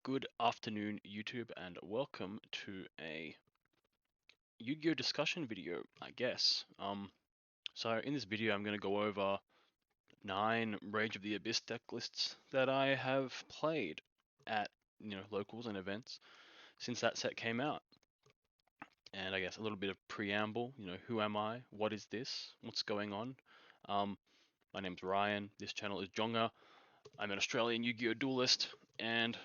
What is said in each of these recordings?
Good afternoon, YouTube, and welcome to a Yu-Gi-Oh discussion video, I guess. So in this video, I'm going to go over 9 Rage of the Abyss deck lists that I have played at, locals and events since that set came out. And I guess a little bit of preamble, who am I? What is this? What's going on? My name's Ryan. This channel is JONGCAST. I'm an Australian Yu-Gi-Oh duelist, and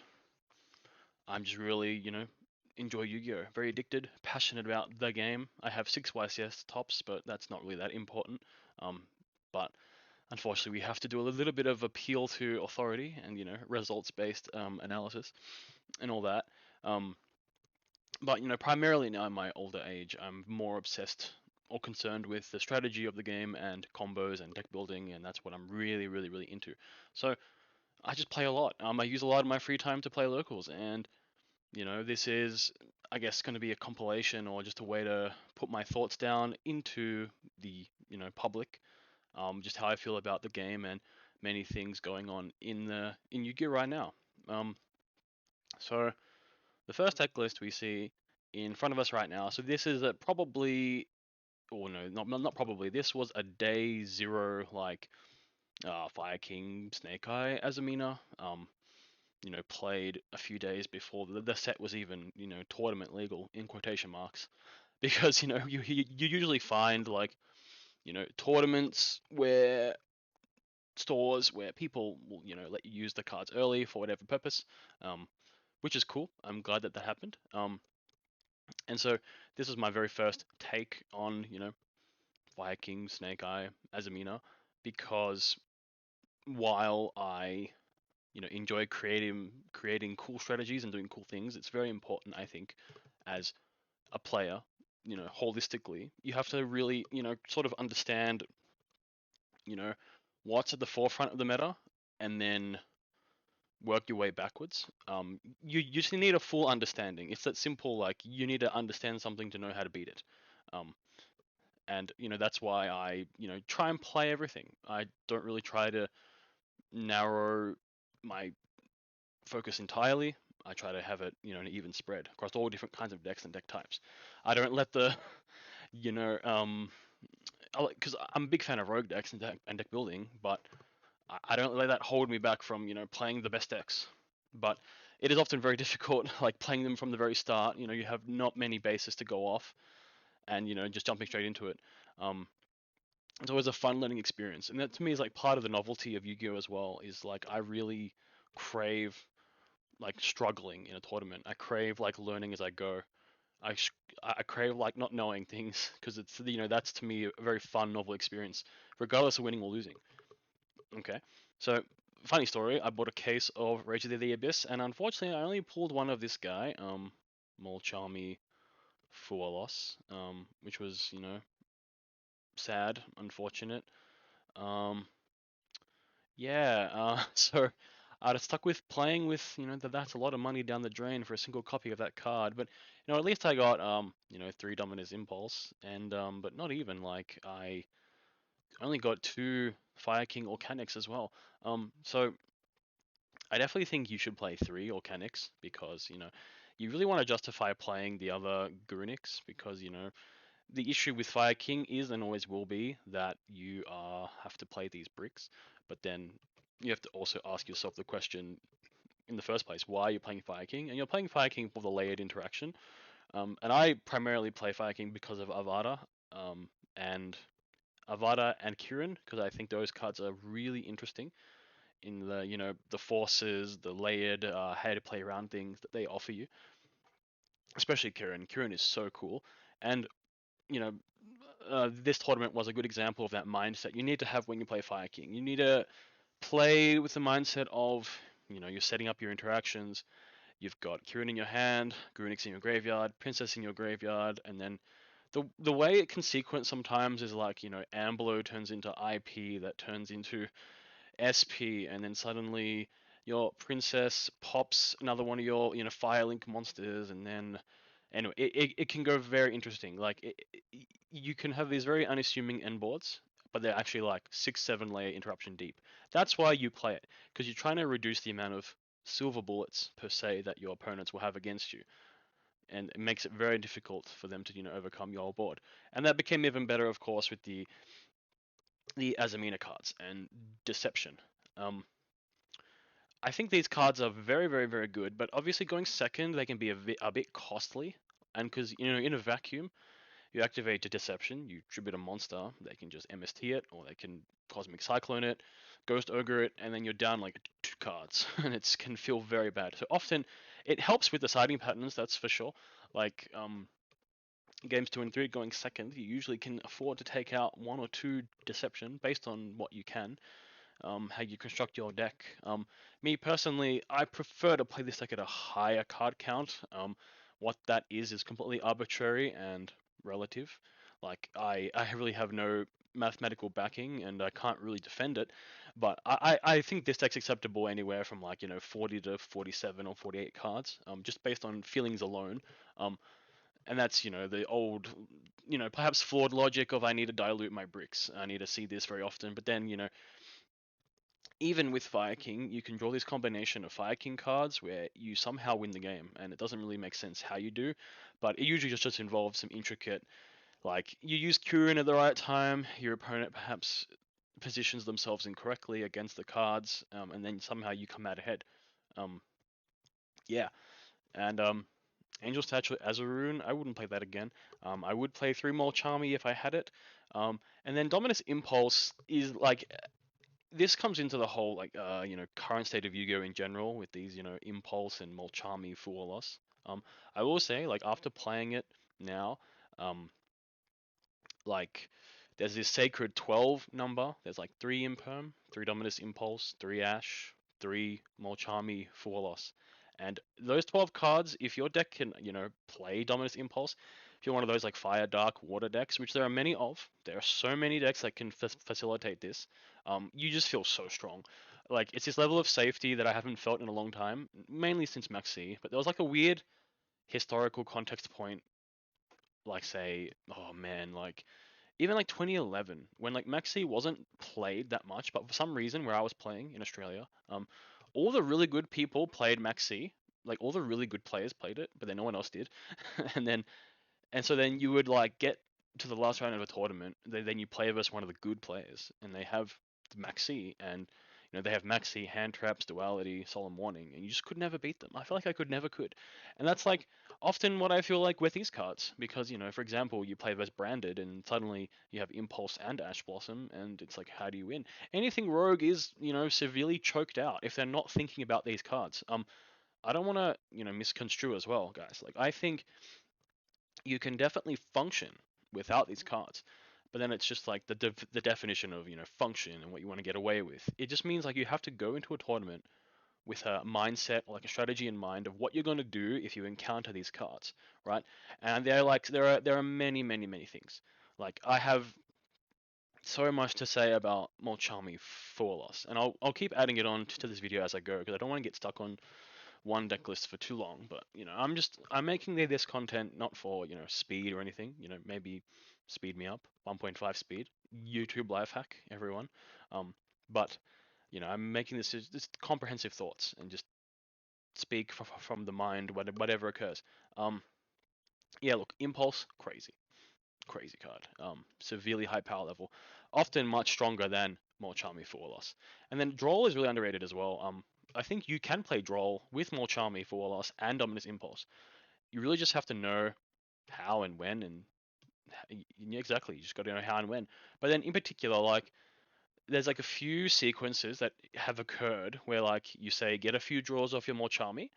I'm just really, enjoy Yu-Gi-Oh! Very addicted, passionate about the game. I have 6 YCS tops, but that's not really that important. But unfortunately, we have to do a little bit of appeal to authority and, results-based analysis and all that. But, primarily now in my older age, I'm more obsessed or concerned with the strategy of the game and combos and deck building, and that's what I'm really, really, really into. So I just play a lot. I use a lot of my free time to play locals, and this is, I guess, going to be a compilation or just a way to put my thoughts down into the, public, just how I feel about the game and many things going on in Yu-Gi-Oh right now. So the first deck list we see in front of us right now. So this is probably, or no, not probably. This was a day 0 like Fire King Snake Eye Azamina. Played a few days before the set was even, tournament legal in quotation marks, because you usually find like, tournaments where stores where people will, let you use the cards early for whatever purpose, which is cool. I'm glad that happened. And so this was my very first take on, Fire King Snake Eye Azamina, because while I enjoy creating cool strategies and doing cool things, it's very important, I think, as a player, holistically, you have to really, sort of understand, what's at the forefront of the meta, and then work your way backwards. You just need a full understanding. It's that simple. Like, you need to understand something to know how to beat it. And that's why I try and play everything. I don't really try to narrow my focus entirely. I try to have it, an even spread across all different kinds of decks and deck types. I don't let the, because I'm a big fan of rogue decks and deck building, but I don't let that hold me back from, playing the best decks. But it is often very difficult, like playing them from the very start. You have not many bases to go off, and just jumping straight into it. It's always a fun learning experience, and that to me is like part of the novelty of Yu-Gi-Oh as well. Is like I really crave like struggling in a tournament. I crave like learning as I go. I I crave like not knowing things, because it's that's to me a very fun novel experience, regardless of winning or losing. Okay, so funny story. I bought a case of Rage of the Abyss, and unfortunately, I only pulled one of this guy, Molchami Fualos, which was sad, unfortunate. Um, yeah, so I'd have stuck with playing with, that's a lot of money down the drain for a single copy of that card. But, at least I got, 3 Dominus Impulse, and, but not even, like, I only got 2 Fire King Organics as well. So I definitely think you should play 3 Organics, because, you really want to justify playing the other Grunics, because, the issue with Fire King is and always will be that you have to play these bricks, but then you have to also ask yourself the question in the first place: why are you playing Fire King? And you're playing Fire King for the layered interaction. And I primarily play Fire King because of Avada, and Avada and Kirin, because I think those cards are really interesting in the the forces, the layered, how to play around things that they offer you. Especially Kirin. Kirin is so cool, and you know this tournament was a good example of that mindset you need to have when you play Fire King. You need to play with the mindset of, you're setting up your interactions. You've got Kirin in your hand, Grunix in your graveyard, Princess in your graveyard, and then the way it can sequence sometimes is like, Amblo turns into IP, that turns into SP, and then suddenly your Princess pops another one of your, Firelink monsters, and then anyway, it can go very interesting. Like, you can have these very unassuming end boards, but they're actually like 6-7 layer interruption deep. That's why you play it, because you're trying to reduce the amount of silver bullets per se that your opponents will have against you, and it makes it very difficult for them to overcome your board. And that became even better, of course, with the Azamina cards and Deception. Um, I think these cards are very, very, very good, but obviously going second, they can be a bit costly. And because, in a vacuum, you activate a Deception, you tribute a monster, they can just MST it, or they can Cosmic Cyclone it, Ghost Ogre it, and then you're down like 2 cards, and it can feel very bad. So often, it helps with the siding patterns, that's for sure. Like, games 2 and 3 going second, you usually can afford to take out 1 or 2 Deception based on what you can, how you construct your deck. Me personally, I prefer to play this deck at a higher card count. What that is completely arbitrary and relative. Like I really have no mathematical backing and I can't really defend it. But I think this deck's acceptable anywhere from like 40 to 47 or 48 cards, just based on feelings alone. And that's the old perhaps flawed logic of I need to dilute my bricks. I need to see this very often. But then even with Fire King, you can draw this combination of Fire King cards where you somehow win the game, and it doesn't really make sense how you do, but it usually just involves some intricate, like you use Kurin at the right time, your opponent perhaps positions themselves incorrectly against the cards, and then somehow you come out ahead. Um, yeah, and Angel Statue as a rune, I wouldn't play that again. I would play 3 more Charmy if I had it. And then Dominus Impulse is like this comes into the whole like current state of Yu-Gi-Oh in general with these Impulse and Molchami Fool Loss. I will say like after playing it now, um, like there's this sacred 12 number. There's like 3 Imperm, 3 Dominus Impulse, 3 Ash, 3 Molchami Fool Loss, and those 12 cards. If your deck can play Dominus Impulse, if you're one of those like Fire, Dark, Water decks, which there are many of, there are so many decks that can facilitate this. You just feel so strong. Like it's this level of safety that I haven't felt in a long time, mainly since Maxi. But there was like a weird historical context point, like say, oh man, like even like 2011 when like Maxi wasn't played that much, but for some reason where I was playing in Australia, all the really good people played Maxi. Like all the really good players played it, but then no one else did. And so then you would like get to the last round of a tournament, then you play versus one of the good players, and they have the Maxi, and they have Maxi, hand traps, duality, solemn warning, and you just could never beat them. I feel like I never could, and that's like often what I feel like with these cards, because for example, you play versus branded, and suddenly you have Impulse and Ash Blossom, and it's like how do you win? Anything rogue is severely choked out if they're not thinking about these cards. I don't want to misconstrue as well, guys. Like I think you can definitely function without these cards, but then it's just like the definition of function and what you want to get away with. It just means like you have to go into a tournament with a mindset or like a strategy in mind of what you're going to do if you encounter these cards, right? And they're like there are many many many things. Like I have so much to say about Molchami for loss, and I'll keep adding it on to this video as I go because I don't want to get stuck on one deck list for too long. But I'm making this content not for speed or anything. Maybe speed me up, 1.5 speed. YouTube life hack, everyone. But I'm making this just comprehensive thoughts and just speak from the mind, whatever occurs. Yeah, look, Impulse, crazy card. Severely high power level, often much stronger than more Charmy for loss. And then Droll is really underrated as well. I think you can play Droll with more Charmy for loss and Dominus Impulse. You really just have to know how and when, and yeah, exactly. You just got to know how and when. But then in particular, like there's like a few sequences that have occurred where like you say get a few draws off your more Charmy,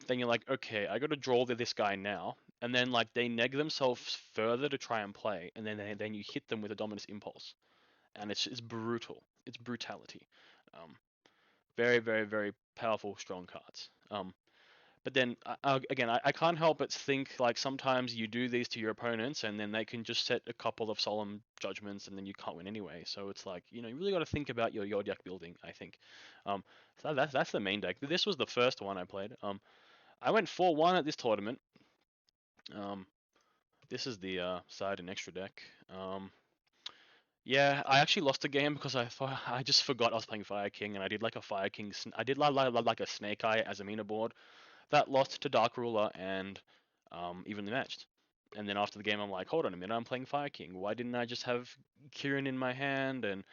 then you're like, okay, I got to draw to this guy now, and then like they neg themselves further to try and play, and then you hit them with a Dominus Impulse, and it's brutal. It's brutality. Um, very very very powerful, strong cards. But then again, I can't help but think like sometimes you do these to your opponents, and then they can just set a couple of solemn judgments, and then you can't win anyway. So it's like you really got to think about your deck building. I think. So that's the main deck. This was the first one I played. I went 4-1 at this tournament. Um, this is the side and extra deck. Yeah, I actually lost the game because I thought I just forgot I was playing Fire King, and I did like a Fire King. I did like a Snake Eye as a Mina board that lost to Dark Ruler and evenly matched. And then after the game, I'm like, hold on a minute, I'm playing Fire King. Why didn't I just have Kieran in my hand? And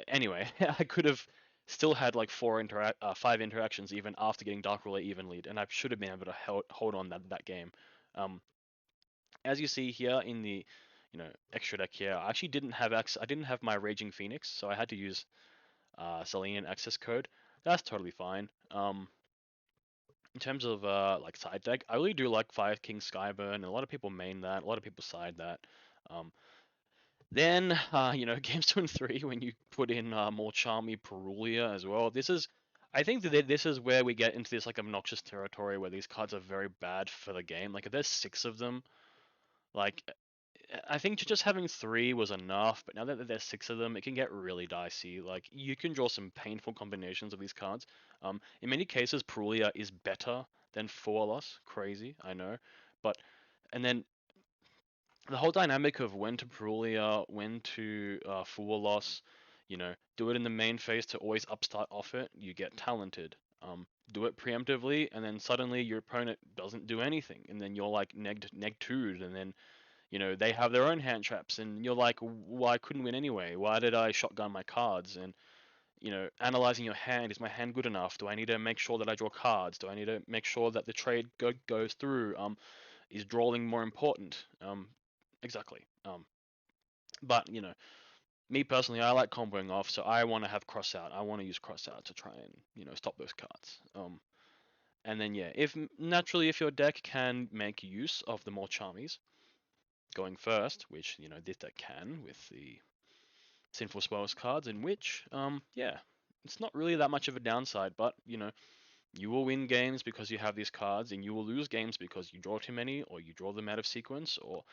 anyway, I could have still had like five interactions even after getting Dark Ruler even lead, and I should have been able to hold on that game. Um, as you see here in the extra deck here, I actually didn't have I didn't have my Raging Phoenix, so I had to use Selenium access code. That's totally fine. In terms of like side deck, I really do like Fire King Skyburn, and a lot of people main that, a lot of people side that. Um, then games 2 and 3 when you put in more Charmy Perulia as well. I think that this is where we get into this like obnoxious territory where these cards are very bad for the game. Like if there's six of them, like I think just having three was enough, but now that there's six of them, it can get really dicey. Like you can draw some painful combinations of these cards. In many cases, Perulia is better than Forlos. Crazy, I know, but and then the whole dynamic of when to Perulia, when to Forlos, do it in the main phase to always upstart off it. You get talented. Do it preemptively, and then suddenly your opponent doesn't do anything, and then you're like neg two'd, and then they have their own hand traps, and you're like, why I couldn't win anyway? Why did I shotgun my cards? And analyzing your hand, is my hand good enough? Do I need to make sure that I draw cards? Do I need to make sure that the trade goes through? Is drawing more important? Exactly. But me personally, I like comboing off, so I want to have cross out. I want to use cross out to try and stop those cards. And then yeah, if naturally if your deck can make use of the more charmies going first, which this deck can with the Sinful Spells cards, in which yeah, it's not really that much of a downside, but you will win games because you have these cards, and you will lose games because you draw too many, or you draw them out of sequence, or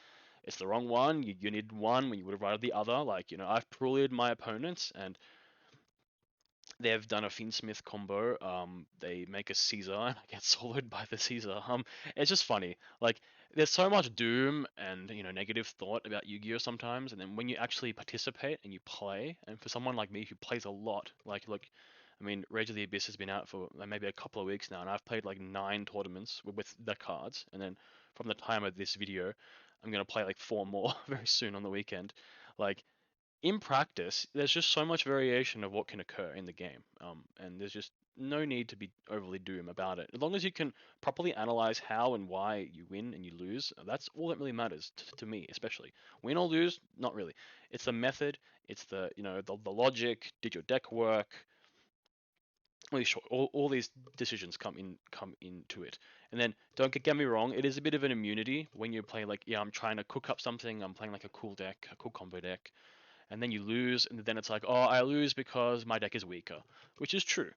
it's the wrong one. You need one when you would have rather the other. Like I've Perulia'd my opponents, and they've done a Fiendsmith combo. They make a Caesar, and I get soloed by the Caesar. It's just funny. Like, there's so much doom and negative thought about Yu-Gi-Oh sometimes, and then when you actually participate and you play, and for someone like me who plays a lot, like, look, I mean, Rage of the Abyss has been out for like, maybe a couple of weeks now, and I've played like 9 tournaments with the cards, and then from the time of this video, I'm gonna play like 4 more very soon on the weekend. Like, in practice, there's just so much variation of what can occur in the game, and there's just no need to be overly doom about it. As long as you can properly analyze how and why you win and you lose, that's all that really matters to me, especially. Win or lose, not really. It's the method, it's the the logic. Did your deck work? Really short. All these decisions come into it, and then don't get me wrong. It is a bit of an immunity when you play like I'm trying to cook up something. I'm playing like a cool deck, a cool combo deck, and then you lose, and then it's like, oh, I lose because my deck is weaker, which is true.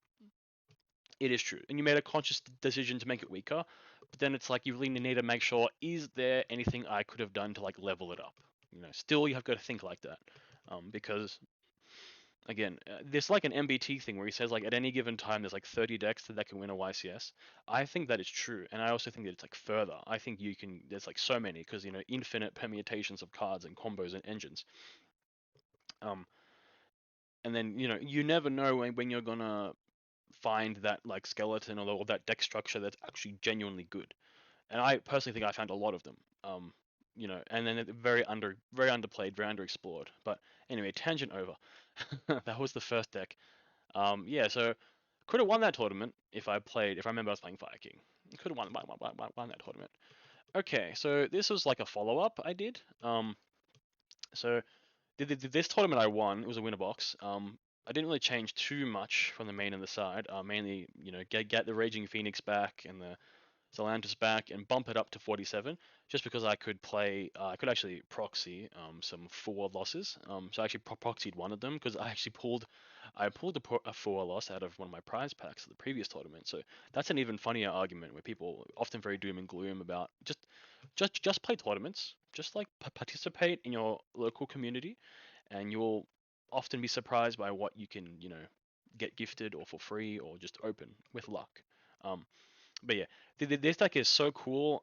It is true, and you made a conscious decision to make it weaker, but then it's like you really need to make sure: is there anything I could have done to like level it up? Still you have got to think like that, because again, there's like an MBT thing where he says like at any given time there's like 30 decks that can win a YCS. I think that is true, and I also think that it's like further. I think there's like so many because infinite permutations of cards and combos and engines. Um, and then you never know when you're gonna find that like skeleton or that deck structure that's actually genuinely good. And I personally think I found a lot of them. And then very underplayed, very underexplored. But anyway, tangent over. That was the first deck. Yeah, so could have won that tournament if I remember I was playing Fire King. Could have won that tournament. Okay, so this was like a follow up I did. So this tournament I won. It was a winner box. I didn't really change too much from the main and the side. Mainly, get the Raging Phoenix back and the Zelantis back and bump it up to 47, just because I could play. I could actually proxy some 4 losses. So I actually proxied one of them because I pulled a 4 loss out of one of my prize packs of the previous tournament. So that's an even funnier argument where people often very doom and gloom about just play tournaments, just like participate in your local community, and you'll often be surprised by what you can get gifted or for free or just open with luck. Um, but yeah, this deck is so cool.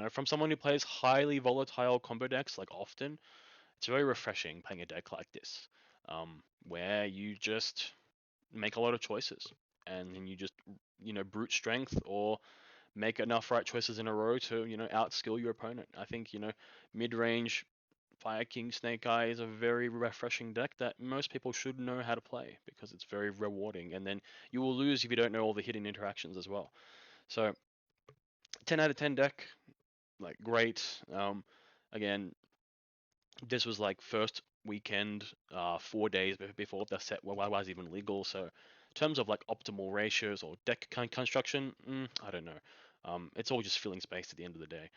From someone who plays highly volatile combo decks like often, It's very refreshing playing a deck like this, where you just make a lot of choices, and then you just brute strength or make enough right choices in a row to outskill your opponent. I think mid range Fire King Snake Eye is a very refreshing deck that most people should know how to play because it's very rewarding. And then you will lose if you don't know all the hidden interactions as well. So 10 out of 10 deck, like great. Again, this was like first weekend, 4 days before the set was even legal. So in terms of like optimal ratios or deck construction, I don't know. It's all just feeling based at the end of the day.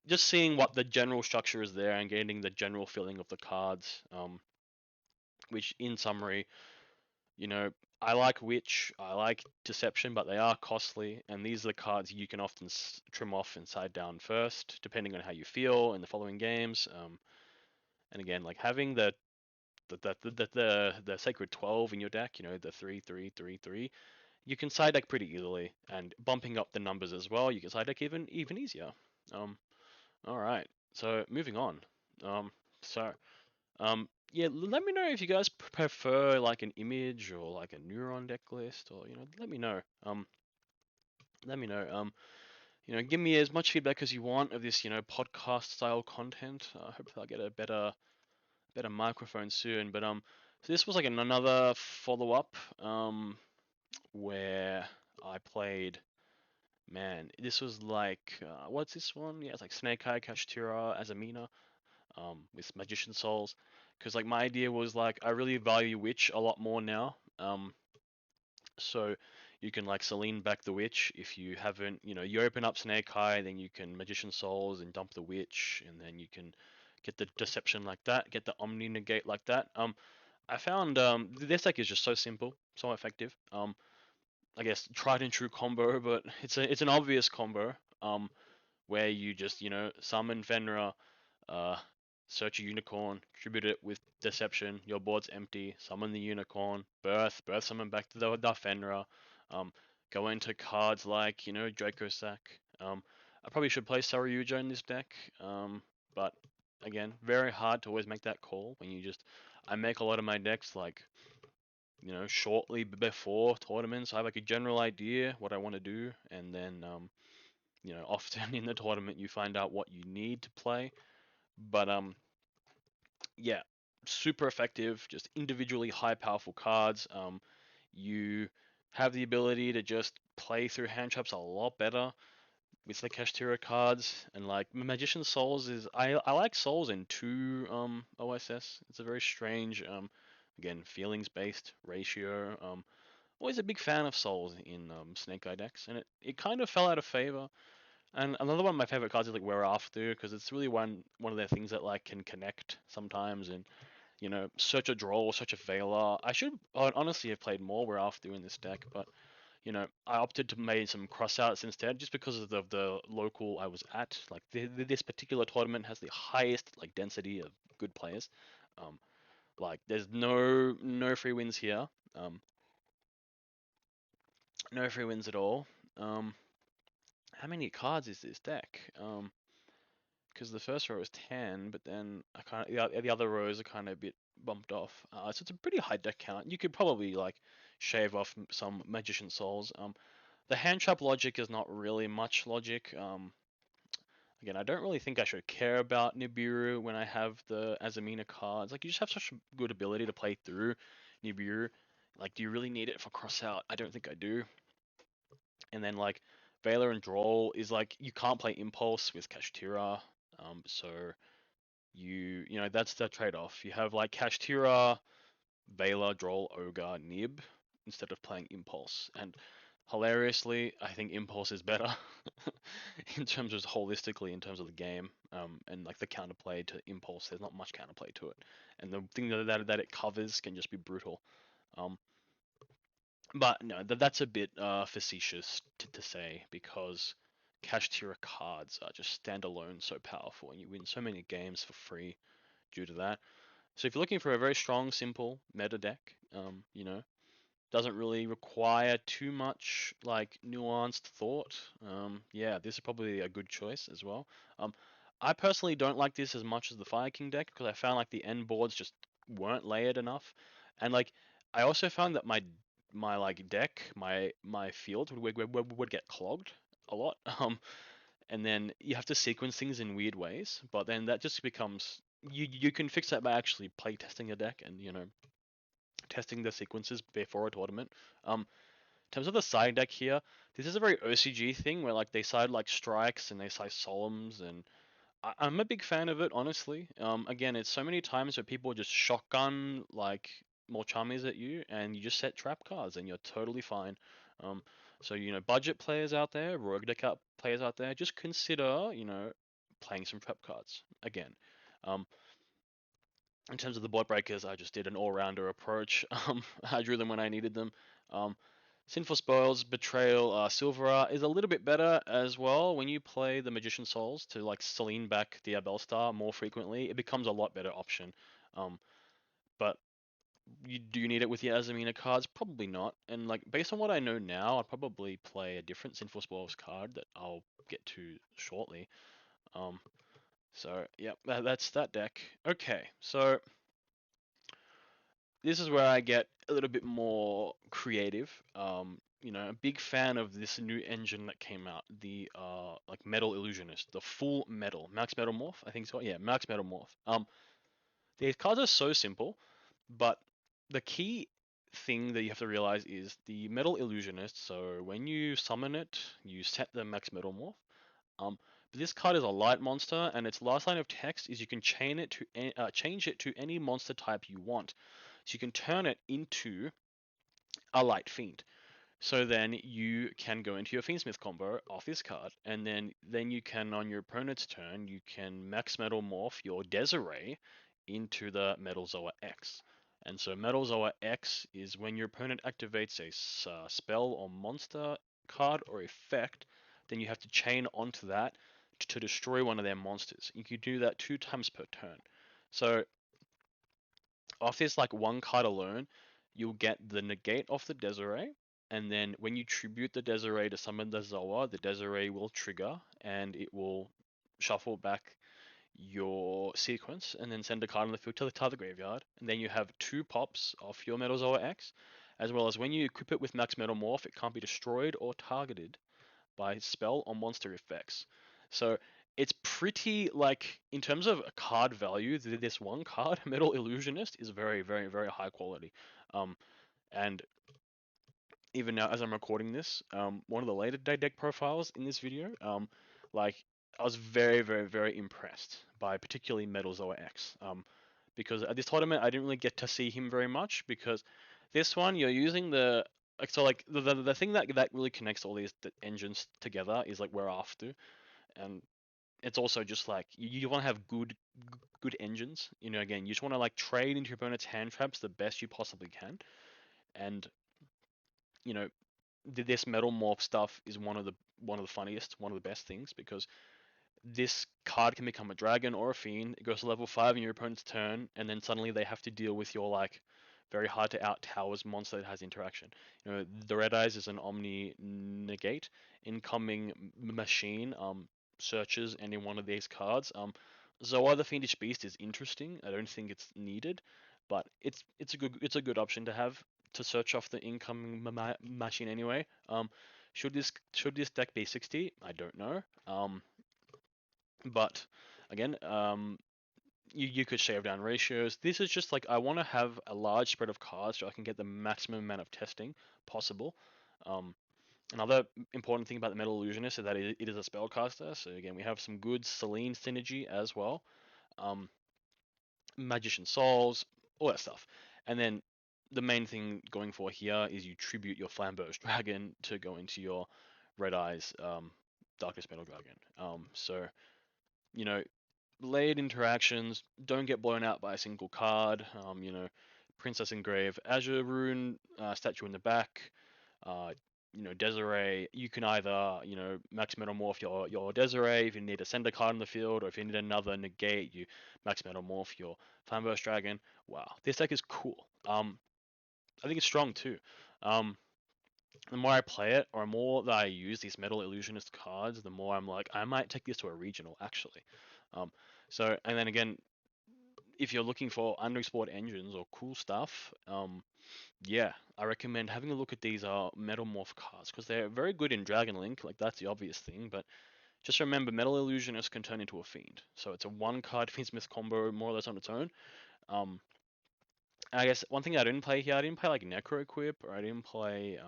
Just seeing what the general structure is there and getting the general feeling of the cards. Which in summary, you know, I like Witch, I like Deception, but they are costly, and these are the cards you can often trim off and side down first, depending on how you feel in the following games. And again, like having the Sacred 12 in your deck, the 3 3 3 3, you can side deck pretty easily, and bumping up the numbers as well, you can side deck even easier. Um, all right, so moving on. Um, so yeah, let me know if you guys prefer like an image or like a neuron deck list, or let me know. Let me know. Give me as much feedback as you want of this, podcast style content. Hopefully, I'll get a better microphone soon. But so this was like another follow up, where I played. Man, this was like what's this one? Yeah, it's like Snake Eye, Kashtira, Azamina, with Magician Souls. Because like my idea was like I really value Witch a lot more now. So you can like Celine back the Witch if you haven't, you open up Snake Eye, then you can Magician Souls and dump the Witch, and then you can get the Deception like that, get the Omni Negate like that. I found this deck is just so simple, so effective. I guess tried and true combo, but it's an obvious combo. Where you just summon Fenrir, uh, search a unicorn, tribute it with Deception. Your board's empty. Summon the unicorn. Birth summon back to the Fenrir. Um, go into cards like Draco Sack. I probably should play Saryuja in this deck. But again, very hard to always make that call when you just. I make a lot of my decks like shortly before tournaments. I have like a general idea what I want to do, and then often in the tournament you find out what you need to play. But yeah, super effective, just individually high powerful cards. You have the ability to just play through hand traps a lot better with the Kashtira cards, and like Magician Souls is I like Souls in two OSS. It's a very strange again feelings based ratio. Always a big fan of Souls in Snake Eye decks, and it kind of fell out of favor. And another one of my favorite cards is like We're After, because it's really one of their things that like can connect sometimes, and such a draw, such a Veiler. I should honestly have played more We're After in this deck, but I opted to make some crossouts instead, just because of the local I was at. Like this particular tournament has the highest like density of good players. Um, like there's no free wins here. Um, no free wins at all. Um, how many cards is this deck? Because the first row is 10, but then I kind of the other rows are kind of a bit bumped off. So it's a pretty high deck count. You could probably like shave off some Magician Souls. The hand trap logic is not really much logic. Again, I don't really think I should care about Nibiru when I have the Azamina cards. Like you just have such a good ability to play through Nibiru. Like, do you really need it for crossout? I don't think I do. And then like Veiler and Droll is like you can't play Impulse with Kashtira. So that's the trade-off. You have like Kashtira, Veiler, Droll, Ogre, Nib instead of playing Impulse. And hilariously, I think Impulse is better in terms of holistically in terms of the game. And like the counterplay to Impulse, there's not much counterplay to it. And the thing that it covers can just be brutal. Um, but no, that's a bit facetious to say because Kashtira cards are just standalone so powerful, and you win so many games for free due to that. So if you're looking for a very strong, simple meta deck, doesn't really require too much like nuanced thought. Yeah, this is probably a good choice as well. Um, I personally don't like this as much as the Fire King deck because I found like the end boards just weren't layered enough, and like I also found that my like deck, my field would get clogged a lot. And then you have to sequence things in weird ways, but then that just becomes you can fix that by actually play testing a deck and testing the sequences before a tournament. In terms of the side deck here, this is a very OCG thing where like they side like strikes and they side solemns, and I'm a big fan of it, honestly. Again, it's so many times where people just shotgun like more chummies at you, and you just set trap cards, and you're totally fine. Um, so budget players out there, rogue deck out players out there, just consider playing some trap cards again. Um, in terms of the board breakers, I just did an all-rounder approach. I drew them when I needed them. Um, Sinful Spoils, Betrayal, Silvera is a little bit better as well. When you play the Magician Souls to like Celine back the Abelstar more frequently, it becomes a lot better option. Um, but do you need it with your Azamina cards? Probably not. And like based on what I know now, I'd probably play a different Sinful Spoils card that I'll get to shortly. Um, so yeah, that's that deck. Okay, so this is where I get a little bit more creative. A big fan of this new engine that came out, the like Metal Illusionist, the full metal Max Metal Morph, I think it's called. Yeah, Max Metal Morph. These cards are so simple, but the key thing that you have to realize is the Metal Illusionist. So when you summon it, you set the Max Metal Morph. But this card is a light monster, and its last line of text is you can change it to any monster type you want. So you can turn it into a light fiend. So then you can go into your Fiendsmith combo off this card, and then you can on your opponent's turn you can Max Metal Morph your Desiree into the Metal Zoa X. And so Metal Zoa X is when your opponent activates a spell or monster card or effect, then you have to chain onto that to destroy one of their monsters. You can do that 2 times per turn. So off this like one card alone, you'll get the negate off the Desiree, and then when you tribute the Desiree to summon the Zoa, the Desiree will trigger and it will shuffle back your sequence and then send a card on the field to the graveyard. And then you have 2 pops off your Metal Zoa X, as well as when you equip it with Max Metal Morph, it can't be destroyed or targeted by spell or monster effects. So it's pretty like in terms of card value, this one card, Metal Illusionist, is very, very, very high quality. And even now, as I'm recording this, one of the later deck profiles in this video, like I was very, very, very impressed by particularly Metal Zoa X. Because at this tournament I didn't really get to see him very much because this one you're using the like the thing that really connects all these engines together is like we're after, and it's also just like you want to have good engines. Again, you just want to like trade into your opponent's hand traps the best you possibly can, and you know this metal morph stuff is one of the funniest, one of the best things because this card can become a dragon or a fiend. It goes to level 5 in your opponent's turn, and then suddenly they have to deal with your like very hard to out towers monster that has interaction. The Red Eyes is an Omni negate. Incoming machine searches any one of these cards. Zoa the Fiendish Beast is interesting. I don't think it's needed, but it's a good option to have to search off the incoming machine anyway. Should this deck be 60? I don't know. But again, you could shave down ratios. This is just like I want to have a large spread of cards so I can get the maximum amount of testing possible. Um, Another important thing about the Metal Illusionist is that it is a spellcaster. So again, we have some good Selene synergy as well. Um, Magician Souls, all that stuff. And then the main thing going for here is you tribute your Flamberge Dragon to go into your Red Eyes Darkness Metal Dragon. So you know, layered interactions don't get blown out by a single card. Princess Engrave, Azure Rune, statue in the back. Uh, Desiree. You can either max metamorph your Desiree if you need to send a card in the field, or if you need another negate, you max metamorph your Flamberge Dragon. Wow, this deck is cool. I think it's strong too. Um, the more I play it, or more that I use these Metal Illusionist cards, the more I'm like, I might take this to a regional actually. Um, so and then again, if you're looking for underexplored engines or cool stuff, yeah, I recommend having a look at these Metamorph cards because they're very good in Dragon Link. Like that's the obvious thing, but just remember, Metal Illusionist can turn into a Fiend, so it's a one card Fiendsmith combo more or less on its own. Um, I guess one thing I didn't play here, I didn't play like Necro Equip, or I didn't play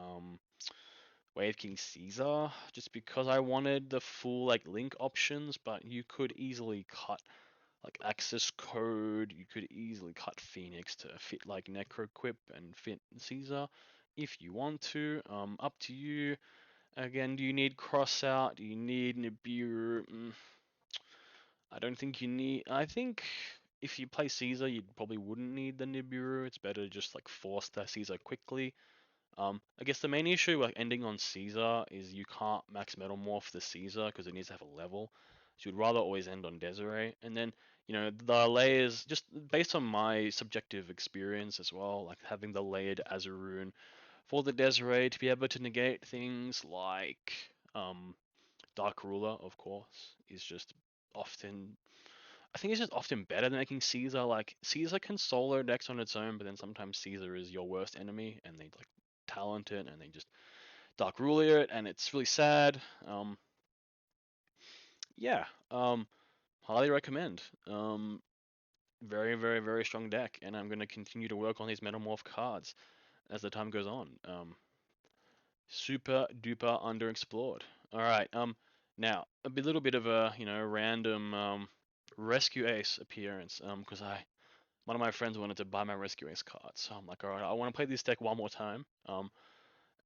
Wave King Caesar, just because I wanted the full like Link options, but you could easily cut like access code, you could easily cut Phoenix to fit like Necroquip and fit Caesar if you want to. Up to you. Again, do you need cross out? Do you need Nibiru? I don't think you need. I think if you play Caesar, you probably wouldn't need the Nibiru. It's better to just like force that Caesar quickly. I guess the main issue like ending on Caesar is you can't max Metamorph the Caesar because it needs to have a level. So you'd rather always end on Desiree. And then, the layers, just based on my subjective experience as well, like having the layered Azarune for the Desiree to be able to negate things like Dark Ruler, of course, is just often. I think it's just often better than making Caesar. Like Caesar can solo decks on its own, but then sometimes Caesar is your worst enemy, and they like talent it, and they just Dark Ruler it, and it's really sad. Yeah, highly recommend. Very, very, very strong deck, and I'm going to continue to work on these Metamorph cards as the time goes on. Super duper underexplored. All right. Now little bit of a random Rescue Ace appearance. Because one of my friends wanted to buy my Rescue Ace cards, so I'm like, all right, I want to play this deck one more time.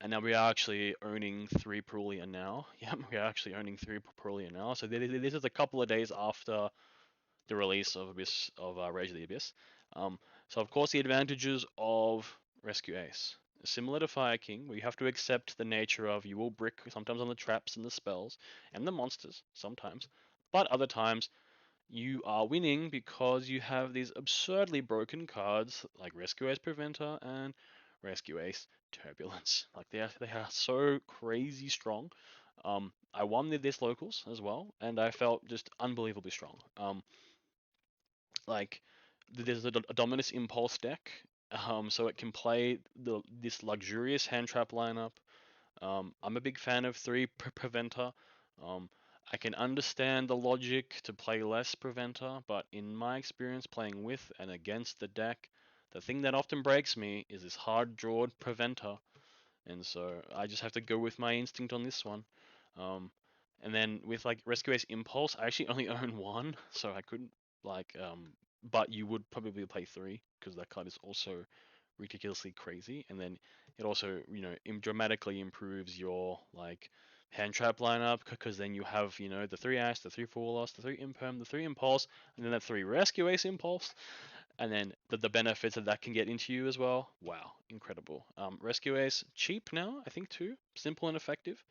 And now we are actually owning 3 Perulia now. Yep, we are actually owning 3 Perulia now. So this is a couple of days after the release of Rage of the Abyss. So of course the advantages of Rescue Ace. Similar to Fire King, where you have to accept the nature of you will brick sometimes on the traps and the spells and the monsters sometimes, but other times you are winning because you have these absurdly broken cards like Rescue Ace Preventer and Rescue Ace Turbulence. Like they are so crazy strong. I won this locals as well, and I felt just unbelievably strong. Like there's a Dominus Impulse deck, so it can play this luxurious hand trap lineup. I'm a big fan of 3 Preventer. Um, I can understand the logic to play less Preventer, but in my experience playing with and against the deck, the thing that often breaks me is this hard drawed Preventer, and so I just have to go with my instinct on this one. Um, and then with like Rescue Ace Impulse, I actually only own one, so I couldn't like but you would probably play 3 because that card is also ridiculously crazy, and then it also dramatically improves your like hand trap lineup because then you have the 3 Ice, the 3 Full Loss, the 3 Imperm, the 3 Impulse, and then the 3 Rescue Ace Impulse, and then the benefits that can get into you as well. Wow, incredible. Rescue Ace cheap now, I think too, simple and effective.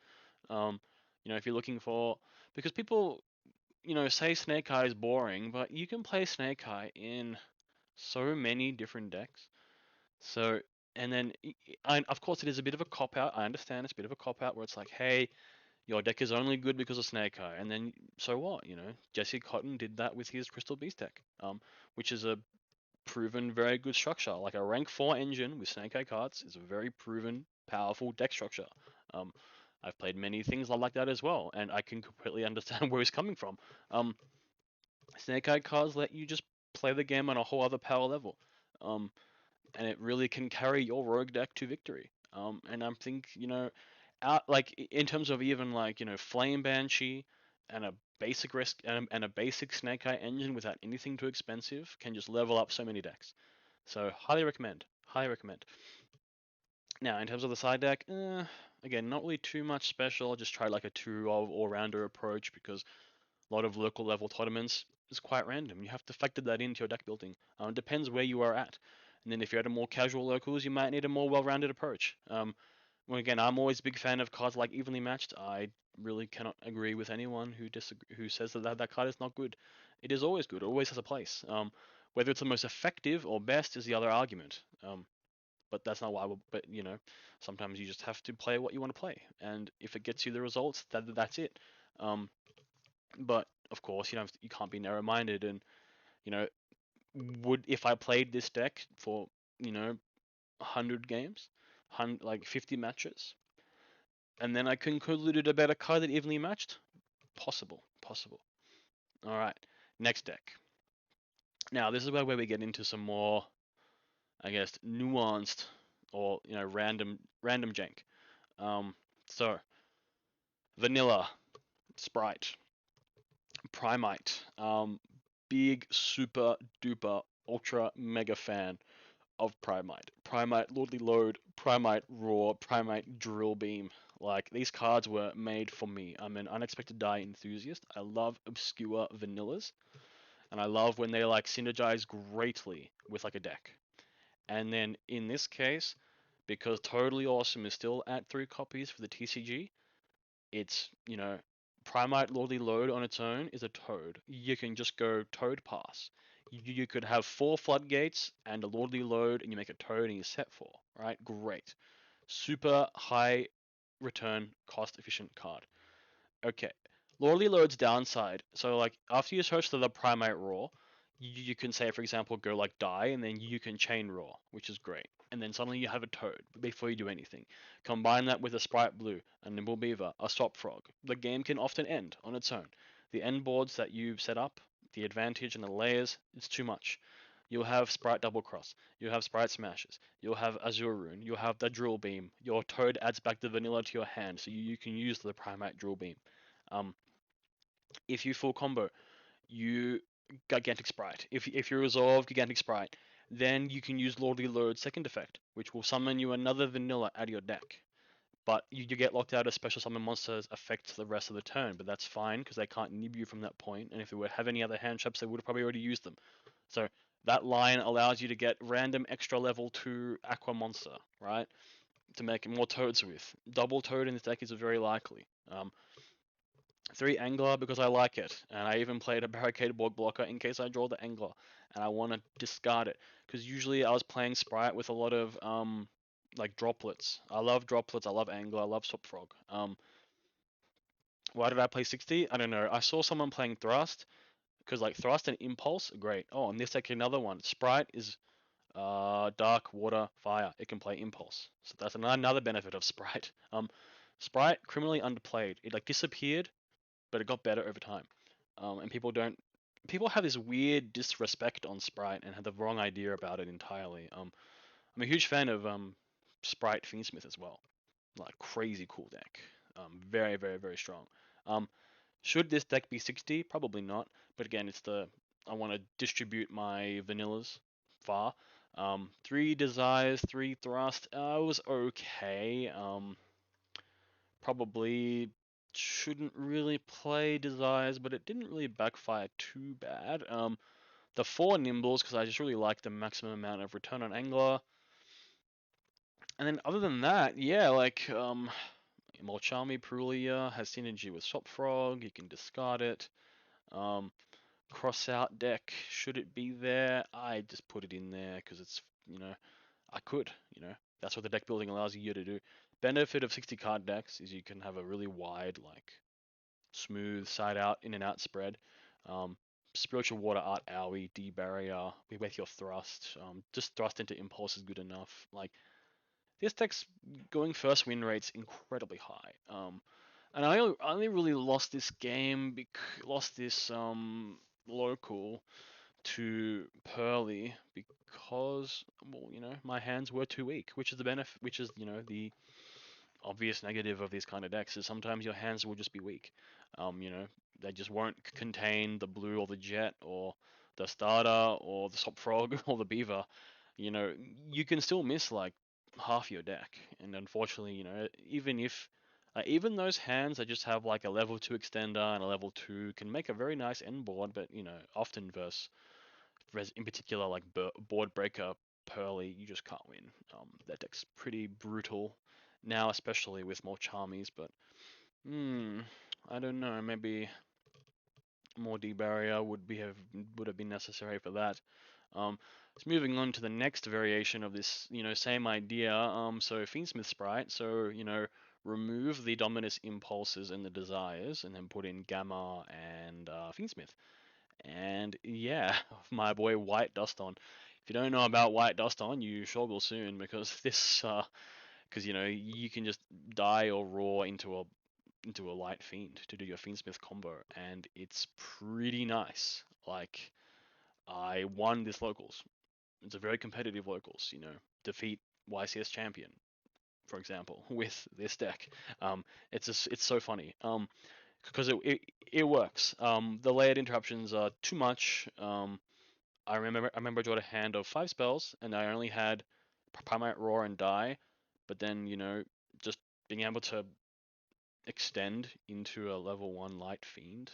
Um, if you're looking for because people say Snake Eye is boring, but you can play Snake Eye in so many different decks. So, and then, of course, it is a bit of a cop out. I understand it's a bit of a cop out where it's like, hey, your deck is only good because of Snake Eye, and then so what? Jesse Cotton did that with his Crystal Beast deck, which is a proven very good structure. Like a rank 4 engine with Snake Eye cards is a very proven, powerful deck structure. Um, I've played many things like that as well, and I can completely understand where he's coming from. Um, Snake Eye cards let you just play the game on a whole other power level. Um, and it really can carry your rogue deck to victory. And I think out like in terms of even like Flame Banshee and a basic risk and a basic Snake Eye engine without anything too expensive can just level up so many decks. So highly recommend. Highly recommend. Now in terms of the side deck, again not really too much special. Just try like a 2 of all-rounder approach because a lot of local level tournaments is quite random. You have to factor that into your deck building. It depends where you are at. And then if you're at a more casual locals, you might need a more well-rounded approach. Well, again, I'm always a big fan of cards like Evenly Matched. I really cannot agree with anyone who says that card is not good. It is always good. It always has a place. Whether it's the most effective or best is the other argument. but that's not why. But sometimes you just have to play what you want to play, and if it gets you the results, that's it. Um, but of course, you can't be narrow-minded, and you know, would if I played this deck for 100 games, like 50 matches, and then I concluded a better card that evenly matched, possible, possible. All right, next deck. Now this is where we get into some more, I guess, nuanced or random jank. So vanilla, Sprite, Primite, big super duper ultra mega fan of Primite. Primite Lordly Load, Primite Roar, Primite Drill Beam. Like, these cards were made for me. I'm an unexpected die enthusiast. I love obscure vanillas, and I love when they like synergize greatly with like a deck. And then in this case, because Totally Awesome is still at 3 copies for the TCG, it's, Primite Lordly Load on its own is a Toad. You can just go Toad pass. You could have 4 Floodgates and a Lordly Load, and you make a Toad and you set 4, right? Great. Super high return, cost efficient card. Okay. Lordly Load's downside. So, like, after you search the Primate Raw, you can say, for example, go like die, and then you can chain Raw, which is great. And then suddenly you have a Toad before you do anything. Combine that with a Sprite Blue, a Nimble Beaver, a Swap Frog. The game can often end on its own. The end boards that you've set up, the advantage and the layers, it's too much. You'll have Sprite Double Cross. You'll have Sprite Smashes. You'll have Azure Rune. You'll have the Drill Beam. Your Toad adds back the vanilla to your hand, so you can use the Primate Drill Beam. Um, if you full combo, you Gigantic Sprite. If you resolve Gigantic Sprite, then you can use Lordly Load second effect, which will summon you another vanilla out of your deck. But you get locked out of special summon monsters effect the rest of the turn, but that's fine because they can't nib you from that point, and if they would have any other hand traps, they would have probably already used them. So that line allows you to get random extra level 2 Aqua Monster, right? To make more Toads with. Double Toad in this deck is very likely. 3 Angler because I like it, and I even played a Barricade Board Blocker in case I draw the Angler, and I want to discard it, because usually I was playing Sprite with a lot of like droplets. I love droplets, I love Angler, I love Swap Frog. Why did I play 60? I don't know. I saw someone playing Thrust, because like Thrust and Impulse, great. Oh, and this deck another one. Sprite is Dark, Water, Fire. It can play Impulse, so that's another benefit of Sprite. Sprite criminally underplayed. It like disappeared, but it got better over time. And people have this weird disrespect on Sprite and have the wrong idea about it entirely. I'm a huge fan of Sprite Fiendsmith as well. Like, crazy cool deck. Very, very, very strong. Um, should this deck be 60? Probably not. But again, I want to distribute my vanillas far. 3 Desires, 3 Thrust. It was okay. Probably shouldn't really play Desires, but it didn't really backfire too bad. The 4 Nimbles, because I just really like the maximum amount of return on Angler. And then other than that, yeah, like, Molchami Perulia has synergy with Swap Frog, you can discard it. Cross out deck, should it be there? I just put it in there because it's, I could, that's what the deck building allows you to do. Benefit of 60 card decks is you can have a really wide, like, smooth side out, in and out spread. Spiritual Water Art Owie, D Barrier, with your Thrust. Just Thrust into Impulse is good enough. Like, this deck's going first win rate's incredibly high. And I only really lost this game, lost this local to Pearly because, well, my hands were too weak, which is the benefit, which is, the obvious negative of these kind of decks is sometimes your hands will just be weak. They just won't contain the blue or the jet or the starter or the Swap Frog or the beaver. You can still miss like half your deck, and unfortunately, even those hands that just have like a level 2 extender and a level 2 can make a very nice end board, but often versus in particular like board breaker Pearly, you just can't win. That deck's pretty brutal now, especially with more Charmies, but I don't know, maybe more D barrier would have been necessary for that. So moving on to the next variation of this, same idea. So Fiendsmith Sprite. So remove the Dominus impulses and the desires, and then put in Gamma and Fiendsmith. And yeah, my boy White Dust On. If you don't know about White Dust On, you sure will soon, because because you can just die or roar into a light fiend to do your Fiendsmith combo, and it's pretty nice. Like, I won this locals. It's a very competitive locals. Defeat YCS champion, for example, with this deck. It's so funny. Because it works. The layered interruptions are too much. I remember I drew a hand of 5 spells, and I only had Primate Roar and Die, but then just being able to extend into a level 1 Light Fiend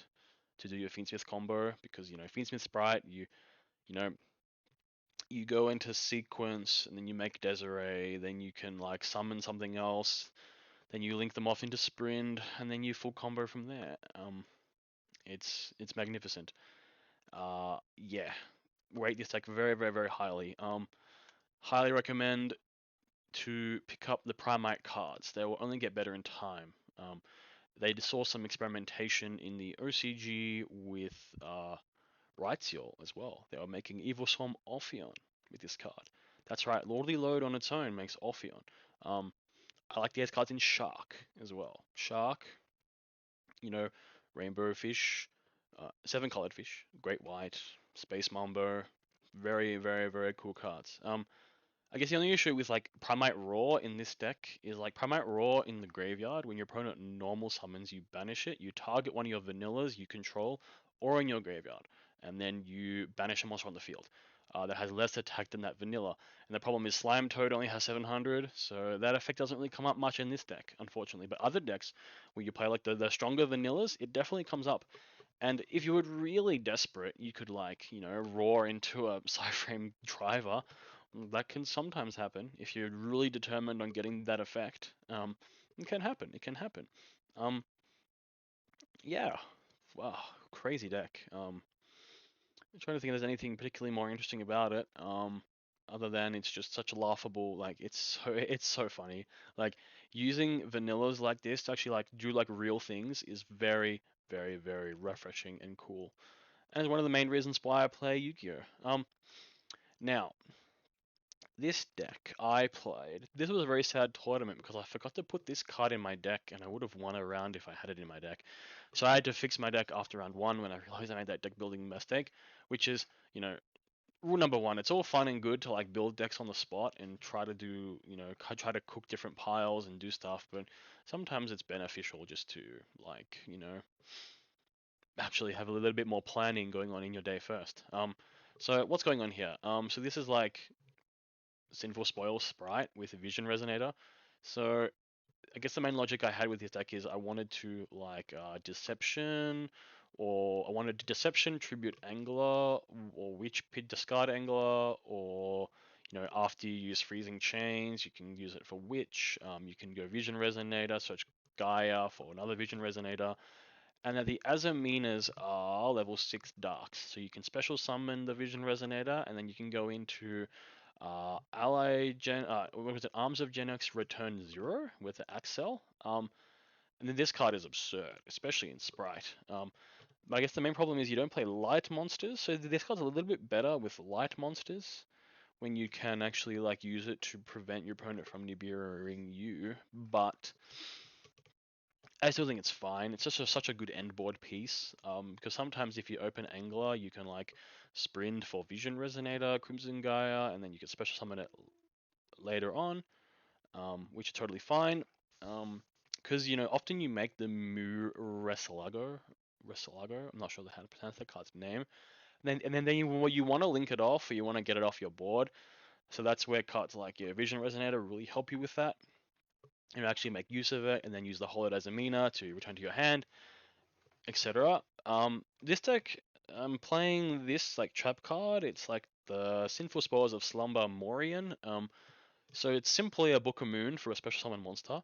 to do your Fiendsmith combo, because Fiendsmith Sprite, you know you go into sequence, and then you make Desiree, then you can like summon something else, then you link them off into Sprint, and then you full combo from there. It's magnificent. Yeah, rate this deck very, very, very highly. Highly recommend to pick up the Primate cards. They will only get better in time. They saw some experimentation in the OCG with Rightseal as well. They were making Evil Swarm Ophion with this card. That's right, Lordly Load on its own makes Ophion. Um, I like the ace cards in Shark as well. Shark, you know, Rainbow Fish, Seven Colored Fish, Great White, Space Mambo. Very, very, very cool cards. I guess the only issue with like Primate Roar in this deck is like Primate Roar in the graveyard. When your opponent normal summons, you banish it. You target one of your vanillas you control, or in your graveyard, and then you banish a monster on the field that has less attack than that vanilla. And the problem is Slime Toad only has 700, so that effect doesn't really come up much in this deck, unfortunately. But other decks where you play like the stronger vanillas, it definitely comes up. And if you were really desperate, you could like, roar into a Psyframe driver. That can sometimes happen if you're really determined on getting that effect. It can happen. It can happen. Um, yeah. Wow, crazy deck. I'm trying to think if there's anything particularly more interesting about it. Other than it's just such a laughable, like it's so funny. Like using vanillas like this to actually like do like real things is very, very, very refreshing and cool. And it's one of the main reasons why I play Yu-Gi-Oh. Now this deck I played. This was a very sad tournament because I forgot to put this card in my deck, and I would have won a round if I had it in my deck. So I had to fix my deck after round one when I realized I made that deck building mistake, which is, rule number one. It's all fun and good to like build decks on the spot and try to do, try to cook different piles and do stuff, but sometimes it's beneficial just to like, actually have a little bit more planning going on in your day first. So what's going on here? So this is like Sinful Spoil Sprite with a Vision Resonator. So I guess the main logic I had with this deck is I wanted to like Deception, or I wanted to Deception, Tribute Angler, or Witch Pit Discard Angler, or after you use Freezing Chains, you can use it for Witch. You can go Vision Resonator, search Gaia for another Vision Resonator. And then the Azaminas are level 6 Darks. So you can special summon the Vision Resonator, and then you can go into what was it? Arms of Genox Return 0 with the Axel. And then this card is absurd, especially in Sprite. I guess the main problem is you don't play light monsters, so this card's a little bit better with light monsters when you can actually like use it to prevent your opponent from Nibiruing you. But I still think it's fine. It's just such a good end board piece. Because sometimes if you open Angler, you can like sprint for Vision Resonator, Crimson Gaia, and then you can special summon it later on, which is totally fine. Because often you make the Mu Resalago. I'm not sure how to pronounce that card's name. And then you want to link it off, or you want to get it off your board. So that's where cards like Vision Resonator really help you with that. You actually make use of it, and then use the Hollowed Azamina to return to your hand, etc. This deck, I'm playing this like trap card. It's like the Sinful Spores of Slumber Morian. So it's simply a Book of Moon for a special summon monster.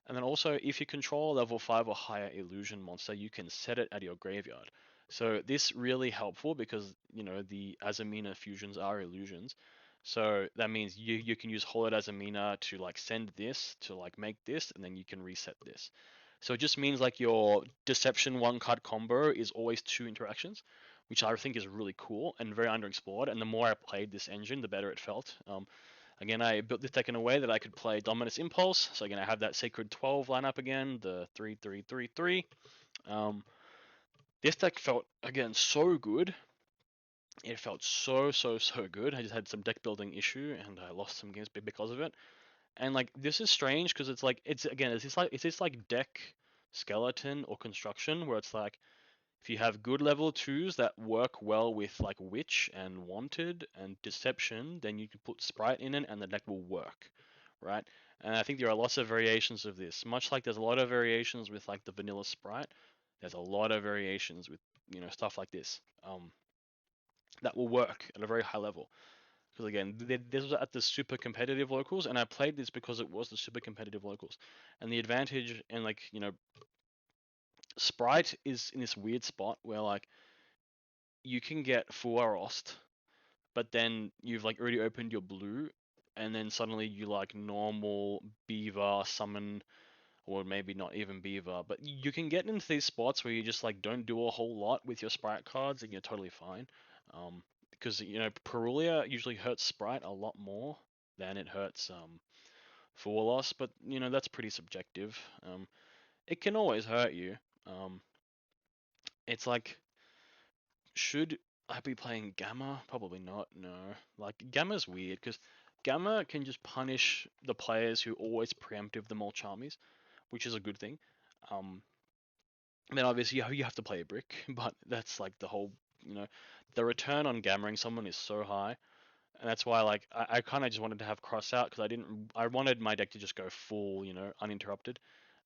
And then also, if you control a level 5 or higher illusion monster, you can set it at your graveyard. So this really helpful because the Azamina fusions are illusions. So that means you can use Holod Azamina to like send this to like make this, and then you can reset this. So it just means like your Deception one card combo is always two interactions, which I think is really cool and very underexplored. And the more I played this engine, the better it felt. Again, I built this deck in a way that I could play Dominus Impulse. So again, I have that Sacred 12 lineup again, the 3-3-3-3. This deck felt again so good. It felt so good. I just had some deck building issue and I lost some games because of it. And like this is strange because it's like it's this like deck skeleton or construction where it's like if you have good level twos that work well with like Witch and Wanted and Deception, then you can put Sprite in it and the deck will work, right? And I think there are lots of variations of this. Much like there's a lot of variations with like the vanilla Sprite, there's a lot of variations with stuff like this that will work at a very high level. Because again, this was at the super competitive locals, and I played this because it was the super competitive locals. And the advantage, and like Sprite is in this weird spot where like you can get full Arost, but then you've like already opened your blue, and then suddenly you like normal Beaver summon, or maybe not even Beaver, but you can get into these spots where you just like don't do a whole lot with your Sprite cards, and you're totally fine. Because Perulia usually hurts Sprite a lot more than it hurts full loss, but that's pretty subjective. It can always hurt you. Um, it's like should I be playing Gamma? Probably not. No. Like Gamma's weird because Gamma can just punish the players who always preemptive the Molchamis, which is a good thing. Um, then obviously you have to play a brick, but that's like the whole, you know, the return on Gammering someone is so high, and that's why like I kind of just wanted to have cross out because I wanted my deck to just go full, uninterrupted,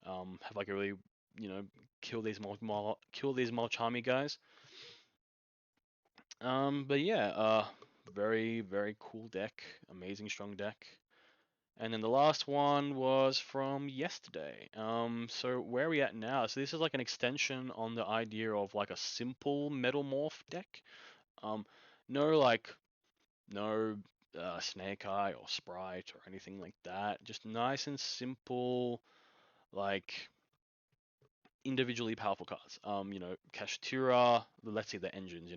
have like a really, you know, kill these Molchami guys. But yeah, very cool deck, amazing strong deck. And then the last one was from yesterday. So where are we at now? So this is like an extension on the idea of like a simple Metal Morph deck. Um, no like no Snake Eye or Sprite or anything like that. Just nice and simple, like individually powerful cards. Kashtira, let's see the engines,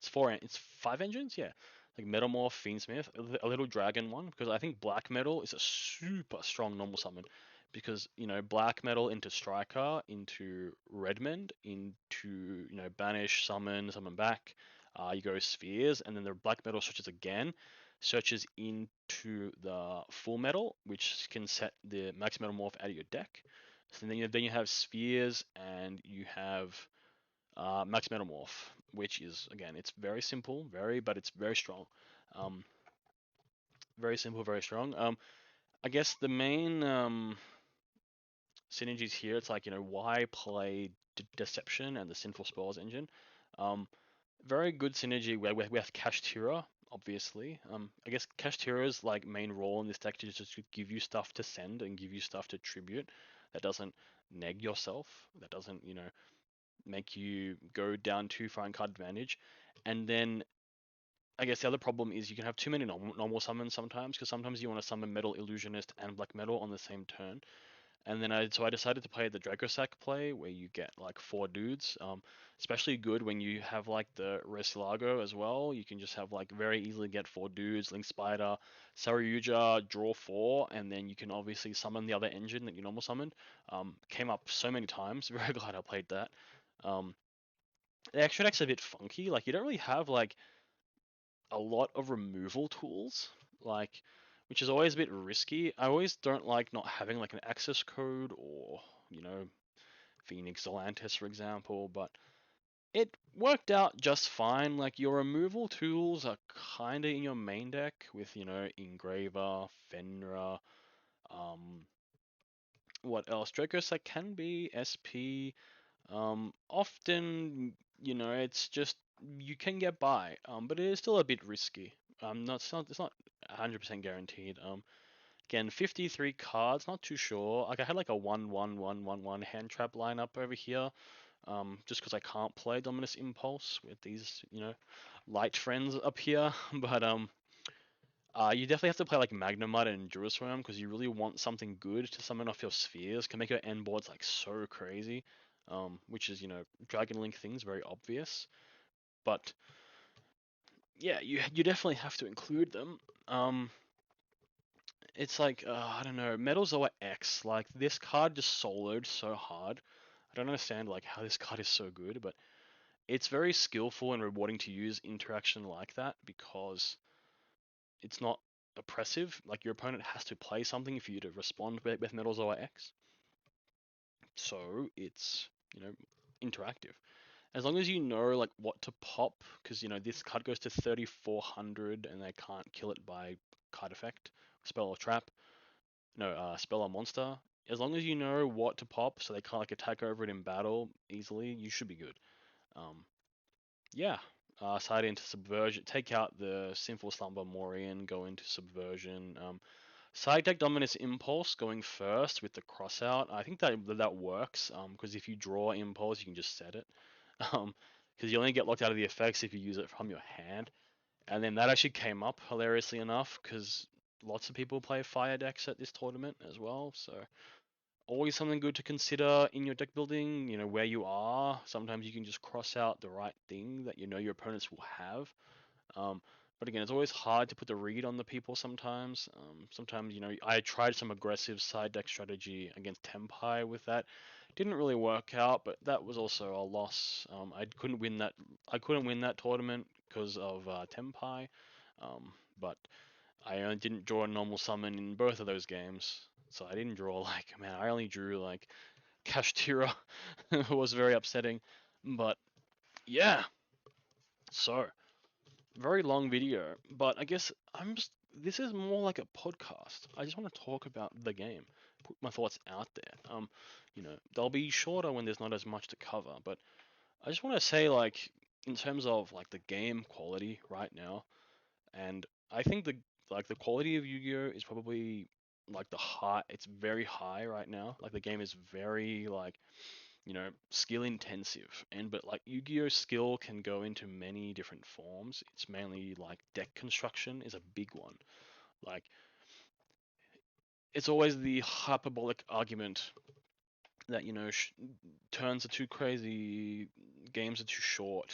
it's 5 engines, yeah. Like Metamorph, Fiendsmith, a little dragon one, because I think Black Metal is a super strong normal summon. Because, Black Metal into Striker, into Redmond, into, Banish, summon back. You go Spheres, and then the Black Metal searches again, searches into the Full Metal, which can set the Max Metal Morph out of your deck. So then you have Spheres and you have Max Metamorph, which is again it's very simple, but it's very strong. Um, very simple, very strong. I guess the main synergies here, it's like why play Deception and the Sinful Spells engine. Um, Very good synergy with Kashtira, obviously. I guess Kashtira's like main role in this deck is just to give you stuff to send and give you stuff to tribute. That doesn't neg yourself. That doesn't make you go down too far in card advantage. And then I guess the other problem is you can have too many normal summons sometimes because sometimes you want to summon Metal Illusionist and Black Metal on the same turn. And then I decided to play the Dracosack play where you get like 4 dudes. Especially good when you have like the Resilago as well. You can just have like very easily get 4 dudes, Link Spider, Saryuja, draw 4, and then you can obviously summon the other engine that you normal summoned. Came up so many times. Very glad I played that. Um, the extra deck's a bit funky. Like you don't really have like a lot of removal tools. Like which is always a bit risky. I always don't like not having like an access code or, Phoenix Atlantis, for example, but it worked out just fine. Like your removal tools are kinda in your main deck with, Engraver, Fenra, um, what else? Dracossack can be SP. Often, it's just you can get by, but it is still a bit risky. Not it's not 100% guaranteed. Again, 53 cards, not too sure. Like I had like a 1-1-1-1-1 hand trap lineup over here. Just because I can't play Dominus Impulse with these, light friends up here. But you definitely have to play like Magnemite and Duraswim because you really want something good to summon off your spheres. Can make your end boards like so crazy. Which is, Dragon Link things very obvious. But yeah, you definitely have to include them. It's like I don't know, Metalzoa X. Like this card just soloed so hard. I don't understand like how this card is so good, but it's very skillful and rewarding to use interaction like that because it's not oppressive. Like your opponent has to play something for you to respond with Metalzoa X. So it's interactive. As long as you know like what to pop, because this card goes to 3400 and they can't kill it by card effect, spell or trap. No, spell or monster. As long as you know what to pop, so they can't like attack over it in battle easily, you should be good. Um, yeah. Side into subversion. Take out the Sinful Slumber Morian. Go into subversion. Side deck Dominus Impulse going first with the crossout. I think that works. Because if you draw Impulse, you can just set it. Because you only get locked out of the effects if you use it from your hand. And then that actually came up hilariously enough because lots of people play fire decks at this tournament as well. So always something good to consider in your deck building. Where you are. Sometimes you can just cross out the right thing that your opponents will have. But again, it's always hard to put the read on the people sometimes. Sometimes, I tried some aggressive side deck strategy against Tempai with that. Didn't really work out, but that was also a loss. I couldn't win that. I couldn't win that tournament because of Tempai. But I only didn't draw a normal summon in both of those games. So I didn't draw I only drew like Kashtira. It was very upsetting. But yeah, so very long video, but I guess this is more like a podcast. I just want to talk about the game, put my thoughts out there. They'll be shorter when there's not as much to cover, but I just want to say like in terms of like the game quality right now, and I think the quality of Yu-Gi-Oh is probably like it's very high right now. Like the game is very like skill intensive, and but like Yu-Gi-Oh skill can go into many different forms. It's mainly like deck construction is a big one. Like it's always the hyperbolic argument that turns are too crazy, games are too short,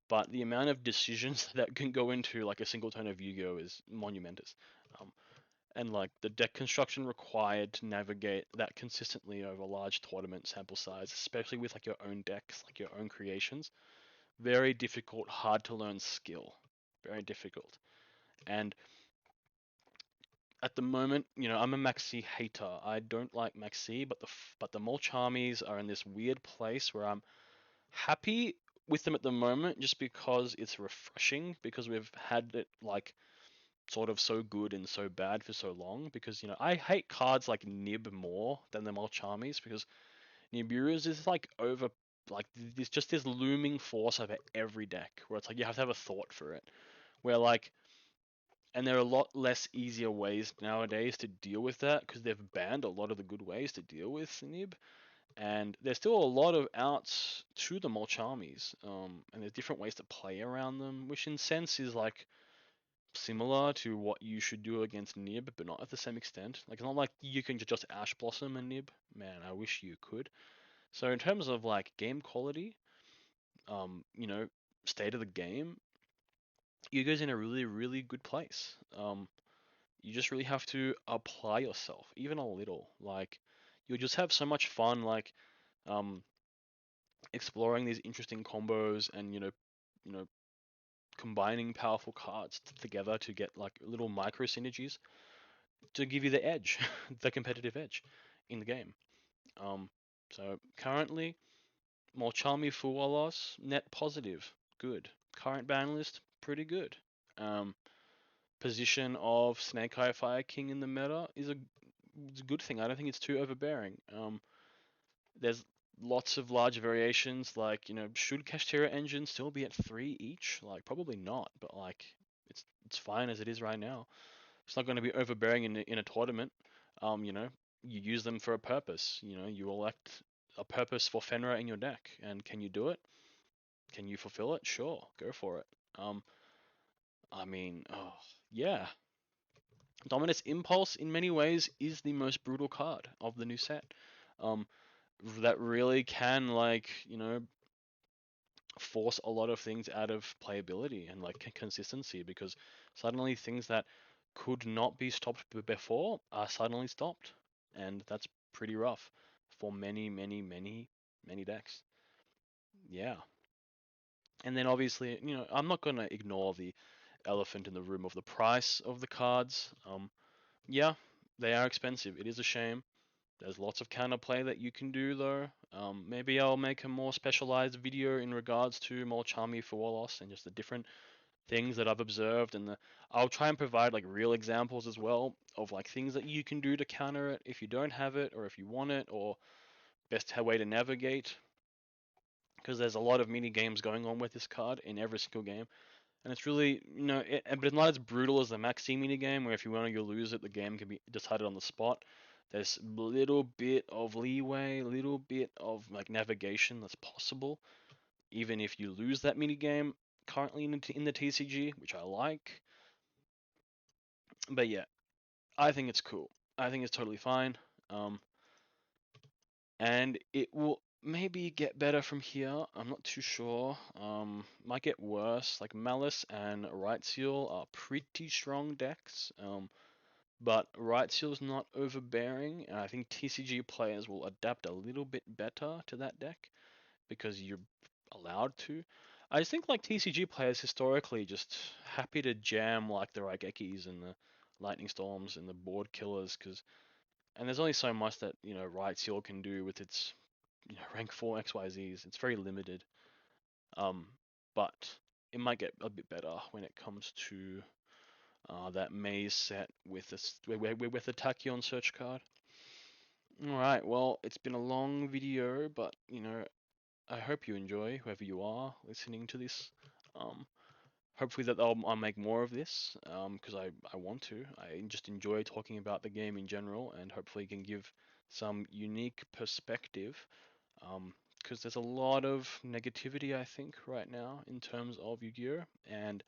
but the amount of decisions that can go into like a single turn of Yu-Gi-Oh is monumentous. Um, and like the deck construction required to navigate that consistently over large tournament sample size, especially with like your own decks, like your own creations, very difficult, hard to learn skill, very difficult. And at the moment, I'm a Maxi hater. I don't like Maxi, but the Molchamis are in this weird place where I'm happy with them at the moment, just because it's refreshing, because we've had it like sort of so good and so bad for so long. Because I hate cards like Nib more than the Molchamis, because Nibiru's is like over, like there's just this looming force over every deck where it's like you have to have a thought for it. Where like, and there are a lot less easier ways nowadays to deal with that because they've banned a lot of the good ways to deal with Nib, and there's still a lot of outs to the Molchamis, and there's different ways to play around them, which in sense is like similar to what you should do against Nib, but not at the same extent. Like it's not like you can just Ash Blossom and Nib. Man, I wish you could. So in terms of like game quality, um, you know, state of the game, you guys in a really, really good place. You just really have to apply yourself, even a little. Like you'll just have so much fun, like um, exploring these interesting combos and you know, combining powerful cards together to get like little micro synergies to give you the edge, the competitive edge in the game. Um, so currently, Molchami Fuwalos, net positive, good. Current ban list, pretty good. Um, Position of Snake Eye Fire King in the meta is a good thing. I don't think it's too overbearing. There's lots of large variations, like should Kashtira engine still be at 3 each? Like probably not, but like it's fine as it is right now. It's not going to be overbearing in a tournament. You know, you use them for a purpose. You know, you elect a purpose for Fenrir in your deck, and can you do it? Can you fulfill it? Sure, go for it. Um, I mean, oh, yeah. Dominus Impulse in many ways is the most brutal card of the new set. Um, that really can, like, you know, force a lot of things out of playability and like consistency, because suddenly things that could not be stopped before are suddenly stopped, and that's pretty rough for many, many, many, many decks. Yeah. And then obviously, you know, I'm not gonna ignore the elephant in the room of the price of the cards. Yeah, they are expensive. It is a shame. There's lots of counterplay that you can do though. Maybe I'll make a more specialized video in regards to more Charmy for Warloss and just the different things that I've observed, and I'll try and provide like real examples as well of like things that you can do to counter it if you don't have it or if you want it, or best way to navigate, because there's a lot of mini games going on with this card in every single game. And it's really, you know, but it's not as brutal as the Maxi mini game, where if you want to lose it, the game can be decided on the spot. There's a little bit of leeway, a little bit of like navigation that's possible, even if you lose that mini game currently in the TCG, which I like. But yeah, I think it's cool. I think it's totally fine. Um, and it will maybe get better from here. I'm not too sure. Might get worse. Like Malice and Right Seal are pretty strong decks. But Right Seal's not overbearing, and I think TCG players will adapt a little bit better to that deck because you're allowed to. I just think like TCG players historically just happy to jam like the Raigekis and the Lightning Storms and the Board Killers, because and there's only so much that Right Seal can do with its rank 4 XYZs. It's very limited. Um, but it might get a bit better when it comes to that maze set with with a Tachyon search card. All right, well, it's been a long video, but I hope you enjoy, whoever you are listening to this. Um, Hopefully that I'll make more of this, because I want to. I just enjoy talking about the game in general, and hopefully can give some unique perspective. Because there's a lot of negativity, I think, right now in terms of Yu-Gi-Oh! And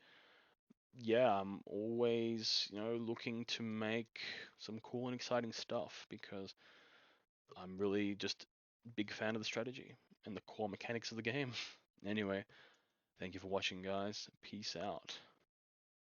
yeah, I'm always, looking to make some cool and exciting stuff, because I'm really just a big fan of the strategy and the core mechanics of the game. Anyway, thank you for watching, guys. Peace out.